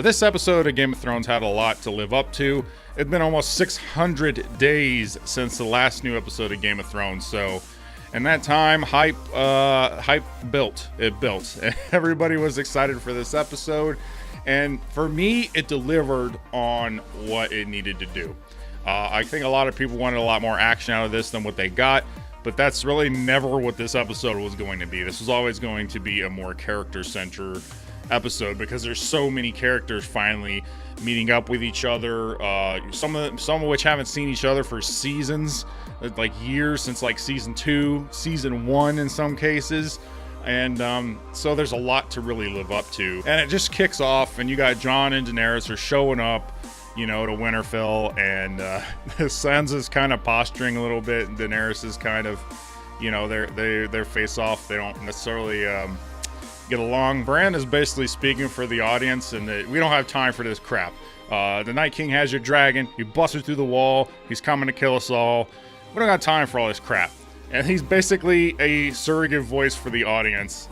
or this episode of Game of Thrones had a lot to live up to. It's been almost 600 days since the last new episode of Game of Thrones, so in that time, hype built. It built. Everybody was excited for this episode, and for me, it delivered on what it needed to do. I think a lot of people wanted a lot more action out of this than what they got, but that's really never what this episode was going to be. This was always going to be a more character-centered episode because there's so many characters finally meeting up with each other. Some of which haven't seen each other for seasons, like years, since like season 2, season 1 in some cases. And so there's a lot to really live up to. And it just kicks off, and you got Jon and Daenerys are showing up, to Winterfell, and Sansa's kind of posturing a little bit, and Daenerys is kind of, their face off. They don't necessarily get along. Bran is basically speaking for the audience, and we don't have time for this crap. The Night King has your dragon. He busted through the wall. He's coming to kill us all. We don't got time for all this crap. And he's basically a surrogate voice for the audience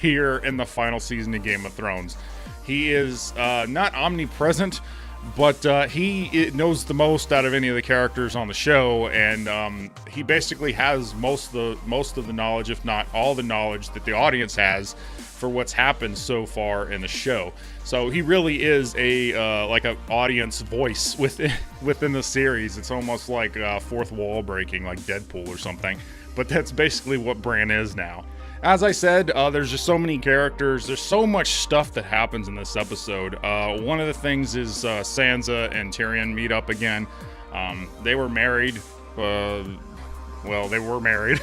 here in the final season of Game of Thrones. He is not omnipresent, but he knows the most out of any of the characters on the show, and he basically has most of the knowledge, if not all the knowledge, that the audience has for what's happened so far in the show. So he really is a like an audience voice within the series. It's almost like fourth wall breaking, like Deadpool or something. But that's basically what Bran is now. As I said, there's just so many characters. There's so much stuff that happens in this episode. One of the things is Sansa and Tyrion meet up again. They were married. Well, they were married.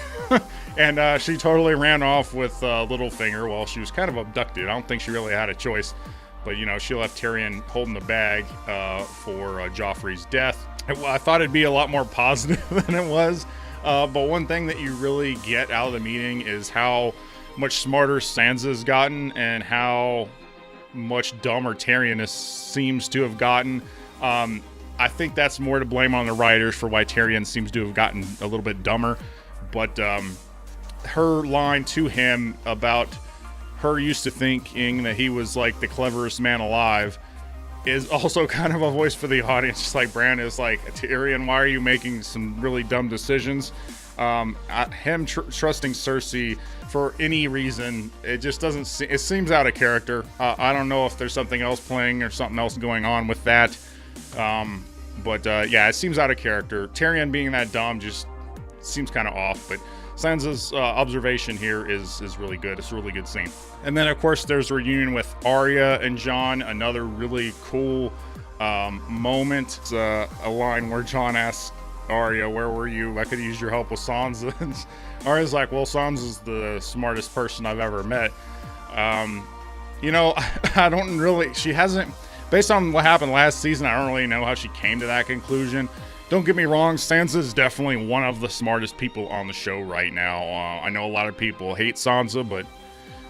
And she totally ran off with Littlefinger while she was kind of abducted. I don't think she really had a choice. But, she left Tyrion holding the bag for Joffrey's death. I thought it'd be a lot more positive than it was. But one thing that you really get out of the meeting is how much smarter Sansa's gotten and how much dumber Tyrion seems to have gotten. I think that's more to blame on the writers for why Tyrion seems to have gotten a little bit dumber. But her line to him about her used to thinking that he was like the cleverest man alive is also kind of a voice for the audience. Just like Bran is like, Tyrion, why are you making some really dumb decisions? Him trusting Circi for any reason, it just doesn't it seems out of character. I don't know if there's something else playing or something else going on with that. But yeah, it seems out of character. Tyrion being that dumb just seems kind of off, but Sansa's observation here is really good. It's a really good scene. And then, of course, there's a reunion with Arya and Jon, another really cool moment. It's a line where Jon asks Arya, where were you? I could use your help with Sansa. And Arya's like, well, Sansa's the smartest person I've ever met. I don't really, she hasn't, based on what happened last season, I don't really know how she came to that conclusion. Don't get me wrong, Sansa is definitely one of the smartest people on the show right now. I know a lot of people hate Sansa, but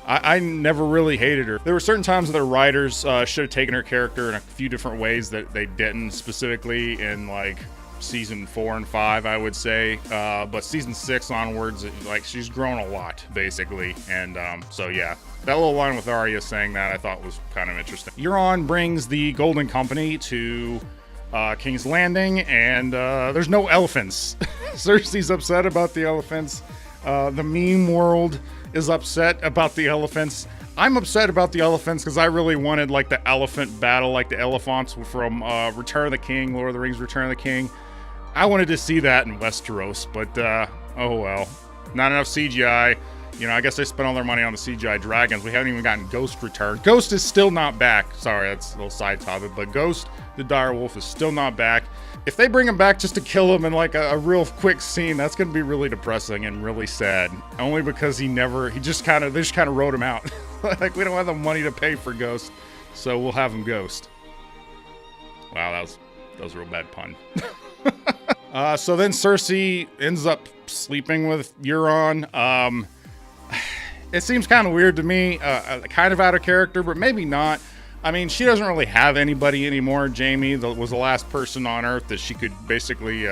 I never really hated her. There were certain times that the writers should have taken her character in a few different ways that they didn't, specifically in like season 4 and 5, I would say. But season 6 onwards, like she's grown a lot, basically. And so yeah, that little line with Arya saying that I thought was kind of interesting. Euron brings the Golden Company to King's Landing, and there's no elephants. Cersei's upset about the elephants. The meme world is upset about the elephants. I'm upset about the elephants because I really wanted like the elephant battle, like the elephants from Return of the King, Lord of the Rings Return of the King. I wanted to see that in Westeros, but oh well. Not enough CGI. I guess they spent all their money on the CGI dragons. We haven't even gotten Ghost returned. Ghost is still not back. Sorry, that's a little side topic, but Ghost, the direwolf, is still not back. If they bring him back just to kill him in like a real quick scene, that's going to be really depressing and really sad. Only because they just kind of wrote him out. Like, we don't have the money to pay for Ghost, so we'll have him Ghost. Wow, that was a real bad pun. So then Cersei ends up sleeping with Euron. It seems kind of weird to me, kind of out of character, but maybe not. I mean, she doesn't really have anybody anymore. Jaime was the last person on Earth that she could basically,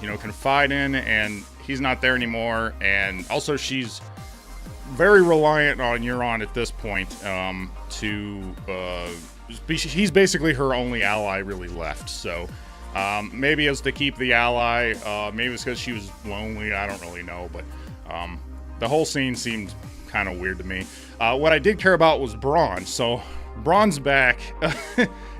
confide in, and he's not there anymore. And also, she's very reliant on Euron at this point to he's basically her only ally really left. So maybe it's to keep the ally. Maybe it's because she was lonely. I don't really know. But the whole scene seemed kind of weird to me. What I did care about was Bronn. So Bronn's back.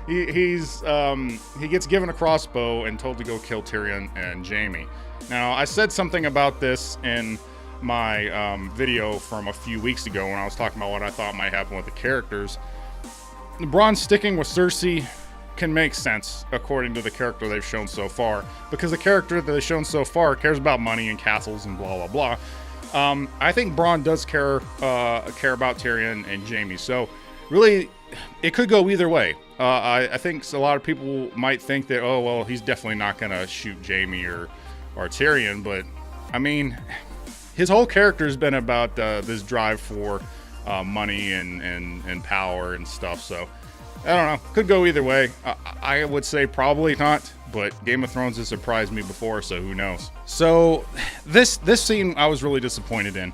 He gets given a crossbow and told to go kill Tyrion and Jaime. Now, I said something about this in my video from a few weeks ago when I was talking about what I thought might happen with the characters. Bronn sticking with Cersei can make sense according to the character they've shown so far, because the character that they've shown so far cares about money and castles and blah blah blah. I think Bronn does care about Tyrion and Jaime, so really it could go either way. I think a lot of people might think that, oh well, he's definitely not gonna shoot Jaime or Tyrion, but I mean, his whole character has been about this drive for money and power and stuff. So I don't know, could go either way. I would say probably not, but Game of Thrones has surprised me before, so who knows. So this scene I was really disappointed in.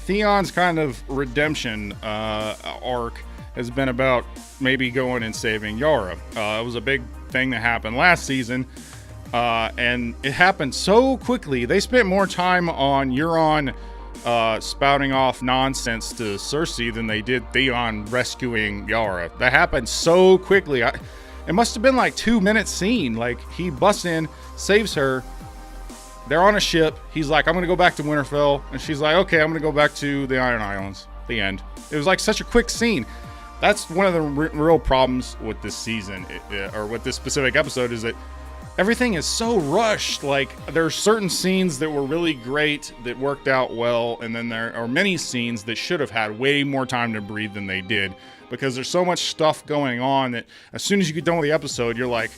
Theon's kind of redemption arc has been about maybe going and saving Yara. It was a big thing that happened last season, and it happened so quickly. They spent more time on Euron spouting off nonsense to Cersei than they did Theon rescuing Yara. That happened so quickly. It must have been like 2-minute scene. Like, he busts in, saves her. They're on a ship. He's like, I'm going to go back to Winterfell. And she's like, okay, I'm going to go back to the Iron Islands. The end. It was like such a quick scene. That's one of the real problems with this season, or with this specific episode, is that everything is so rushed. Like, there are certain scenes that were really great, that worked out well, and then there are many scenes that should have had way more time to breathe than they did, because there's so much stuff going on that as soon as you get done with the episode, you're like,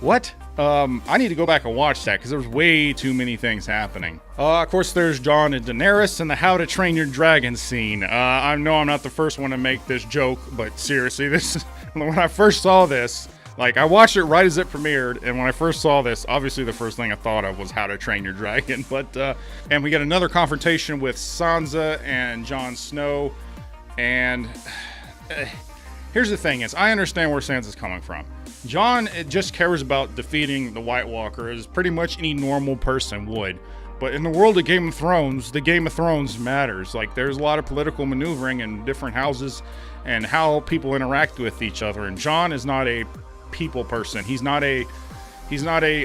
what? I need to go back and watch that, because there's way too many things happening. Of course, there's Jon and Daenerys and the How to Train Your Dragon scene. I know I'm not the first one to make this joke, but seriously, when I first saw this, like, I watched it right as it premiered, and when I first saw this, obviously the first thing I thought of was How to Train Your Dragon. But and we get another confrontation with Sansa and Jon Snow, and here's the thing: is I understand where Sansa's coming from. Jon just cares about defeating the White Walker, as pretty much any normal person would. But in the world of Game of Thrones, the Game of Thrones matters. Like, there's a lot of political maneuvering in different houses and how people interact with each other. And Jon is not a people person. He's not a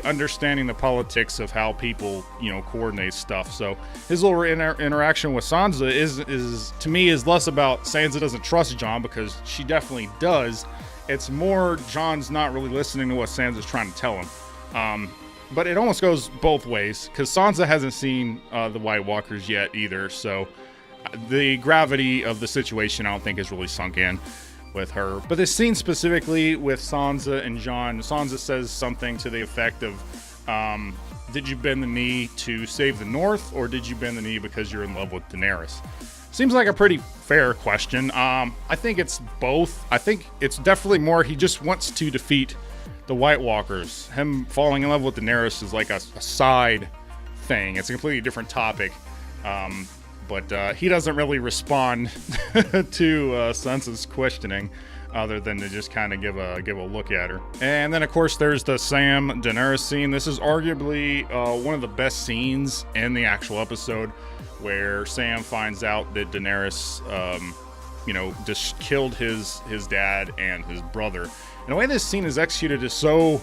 understanding the politics of how people, coordinate stuff. So his little interaction with Sansa is to me is less about Sansa doesn't trust Jon, because she definitely does. It's more Jon's not really listening to what Sansa's trying to tell him. But it almost goes both ways, because Sansa hasn't seen the White Walkers yet either. So the gravity of the situation, I don't think, is really sunk in with her. But this scene specifically with Sansa and Jon, Sansa says something to the effect of, did you bend the knee to save the North, or did you bend the knee because you're in love with Daenerys? Seems like a pretty fair question. I think it's both. I think it's definitely more he just wants to defeat the White Walkers. Him falling in love with Daenerys is like a side thing. It's a completely different topic. But he doesn't really respond to Sansa's questioning, other than to just kind of give a look at her. And then, of course, there's the Sam Daenerys scene. This is arguably one of the best scenes in the actual episode, where Sam finds out that Daenerys, just killed his dad and his brother. And the way this scene is executed is so,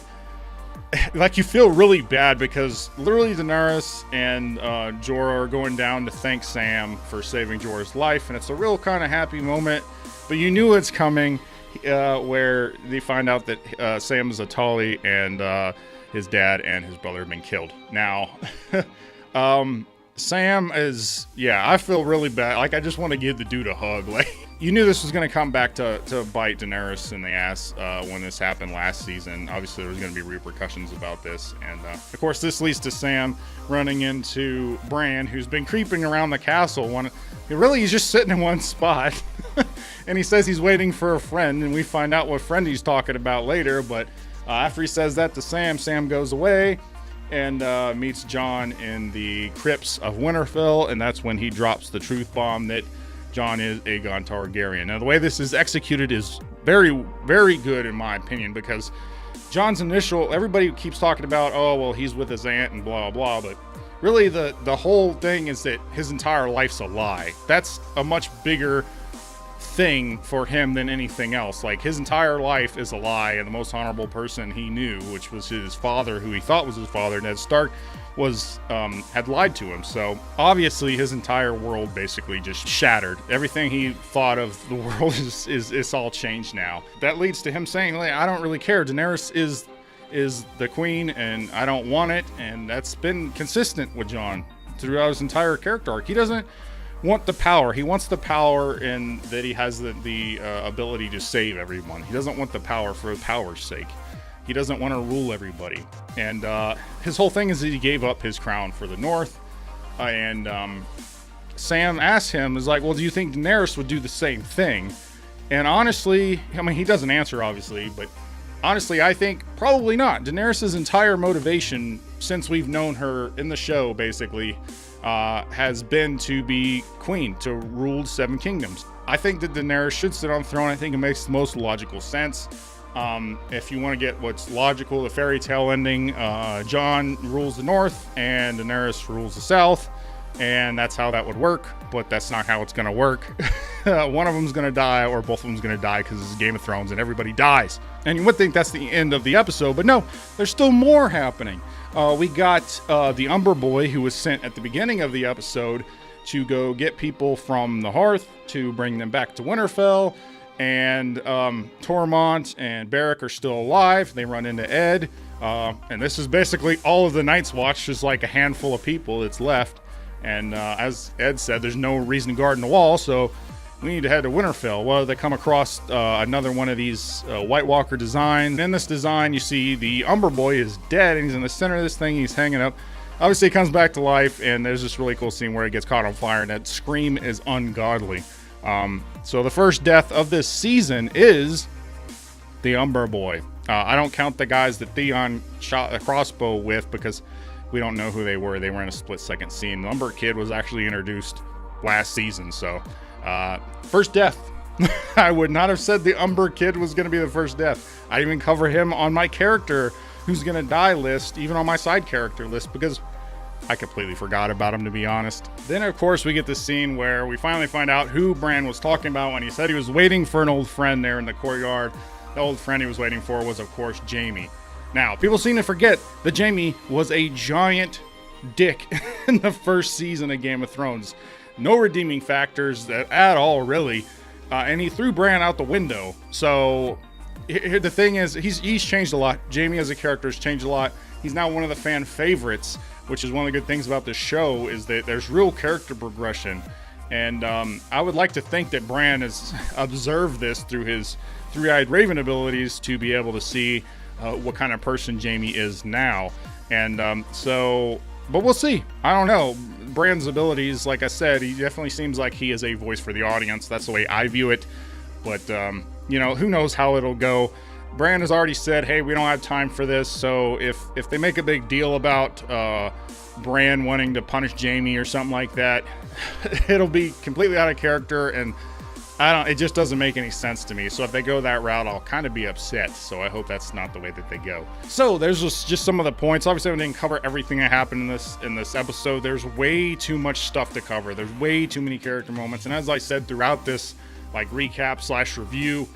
like, you feel really bad, because literally Daenerys and Jorah are going down to thank Sam for saving Jorah's life, and it's a real kind of happy moment. But you knew it's coming, where they find out that Sam is a Tully, and his dad and his brother have been killed. Now, Sam is, I feel really bad. Like, I just want to give the dude a hug. Like, you knew this was going to come back to bite Daenerys in the ass when this happened last season. Obviously, there was going to be repercussions about this. And, of course, this leads to Sam running into Bran, who's been creeping around the castle. He's just sitting in one spot. And he says he's waiting for a friend, and we find out what friend he's talking about later. But after he says that to Sam, Sam goes away and meets Jon in the crypts of Winterfell, and that's when he drops the truth bomb that Jon is Aegon Targaryen. Now, the way this is executed is very, very good in my opinion, because Jon's initial, everybody keeps talking about, oh, well, he's with his aunt and blah, blah, but really the whole thing is that his entire life's a lie. That's a much bigger thing for him than anything else. Like, his entire life is a lie, and the most honorable person he knew, which was his father, who he thought was his father, Ned Stark, was had lied to him. So obviously his entire world basically just shattered. Everything he thought of the world is all changed now. That leads to him saying, like, I don't really care. Daenerys is the queen and I don't want it. And that's been consistent with Jon throughout his entire character arc. He doesn't want the power. He wants the power in that he has the ability to save everyone. He doesn't want the power for power's sake. He doesn't want to rule everybody. And his whole thing is that he gave up his crown for the North. And Sam asked him, is like, well, do you think Daenerys would do the same thing? And honestly, I mean, he doesn't answer, obviously, but honestly, I think probably not. Daenerys' entire motivation since we've known her in the show, basically, has been to be queen, to rule 7 kingdoms. I think that Daenerys should sit on the throne. I think it makes the most logical sense. If you want to get what's logical, the fairy tale ending, Jon rules the North and Daenerys rules the South, and that's how that would work, but that's not how it's going to work. One of them's going to die, or both of them's going to die, because this is Game of Thrones and everybody dies. And you would think that's the end of the episode, but no, there's still more happening. We got the Umber Boy, who was sent at the beginning of the episode to go get people from the Hearth to bring them back to Winterfell. And Tormont and Beric are still alive. They run into Ed. And this is basically all of the Night's Watch, just like a handful of people that's left. And as Ed said, there's no reason to guard the wall, so we need to head to Winterfell. Well, they come across another one of these White Walker designs. In this design, you see the Umber Boy is dead, and he's in the center of this thing. He's hanging up. Obviously, he comes back to life, and there's this really cool scene where he gets caught on fire, and that scream is ungodly. So the first death of this season is the Umber Boy. I don't count the guys that Theon shot a crossbow with, because we don't know who they were. They were in a split-second scene. The Umber Kid was actually introduced last season, so first death. I would not have said the Umber Kid was going to be the first death. I even cover him on my character who's going to die list, even on my side character list, because I completely forgot about him, to be honest. Then, of course, we get this scene where we finally find out who Bran was talking about when he said he was waiting for an old friend there in the courtyard. The old friend he was waiting for was, of course, Jaime. Now, people seem to forget that Jaime was a giant dick in the first season of Game of Thrones. No redeeming factors at all, really. And he threw Bran out the window. So, the thing is, he's changed a lot. Jaime as a character has changed a lot. He's now one of the fan favorites, which is one of the good things about this show, is that there's real character progression. And I would like to think that Bran has observed this through his three-eyed raven abilities to be able to see what kind of person Jaime is now. And but we'll see. I don't know. Bran's abilities, like I said, he definitely seems like he is a voice for the audience. That's the way I view it. But, who knows how it'll go. Bran has already said, hey, we don't have time for this. So if they make a big deal about Bran wanting to punish Jaime or something like that, it'll be completely out of character, and it just doesn't make any sense to me. So if they go that route, I'll kind of be upset. So I hope that's not the way that they go. So there's just some of the points. Obviously, I didn't cover everything that happened in this episode. There's way too much stuff to cover. There's way too many character moments. And as I said throughout this recap/review,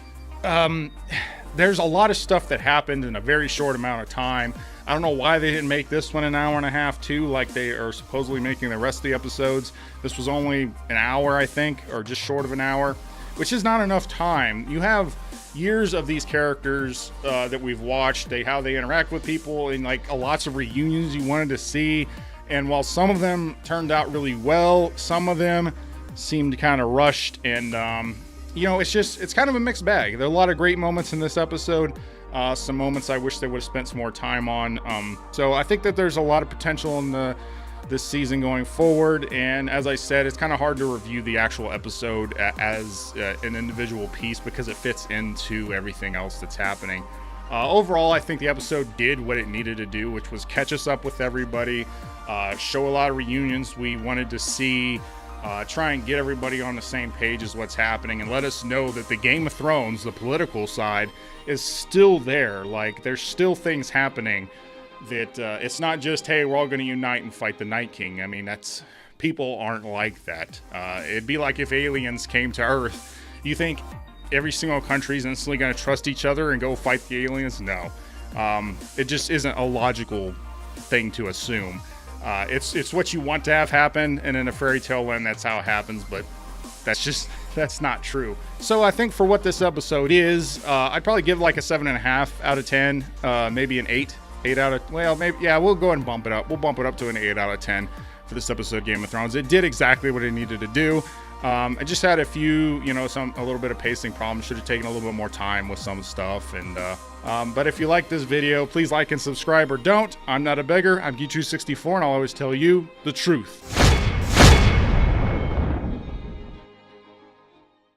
there's a lot of stuff that happened in a very short amount of time. I don't know why they didn't make this one an hour and a half too, like they are supposedly making the rest of the episodes. This was only an hour, I think, or just short of an hour, which is not enough time. You have years of these characters that we've watched, how they interact with people, and lots of reunions you wanted to see. And while some of them turned out really well, some of them seemed kind of rushed, and it's kind of a mixed bag. There are a lot of great moments in this episode. Some moments I wish they would have spent some more time on. So I think that there's a lot of potential in this season going forward. And as I said, it's kind of hard to review the actual episode as an individual piece, because it fits into everything else that's happening. Overall, I think the episode did what it needed to do, which was catch us up with everybody, show a lot of reunions we wanted to see. try and get everybody on the same page as what's happening, and let us know that the Game of Thrones, the political side, is still there. Like, there's still things happening that it's not just, hey, we're all going to unite and fight the Night King. I mean, people aren't like that. It'd be like if aliens came to Earth. You think every single country is instantly going to trust each other and go fight the aliens? No. It just isn't a logical thing to assume. It's what you want to have happen, and in a fairy tale land, that's how it happens, but that's not true. So I think for what this episode is, I'd probably give like a 7.5 out of 10, maybe an 8 out of, well, maybe, yeah, we'll go ahead and bump it up. We'll bump it up to an 8 out of 10 for this episode of Game of Thrones. It did exactly what it needed to do. I just had a few, a little bit of pacing problems. Should have taken a little bit more time with some stuff. And but if you like this video, please like and subscribe, or don't. I'm not a beggar. I'm Geechu64, and I'll always tell you the truth.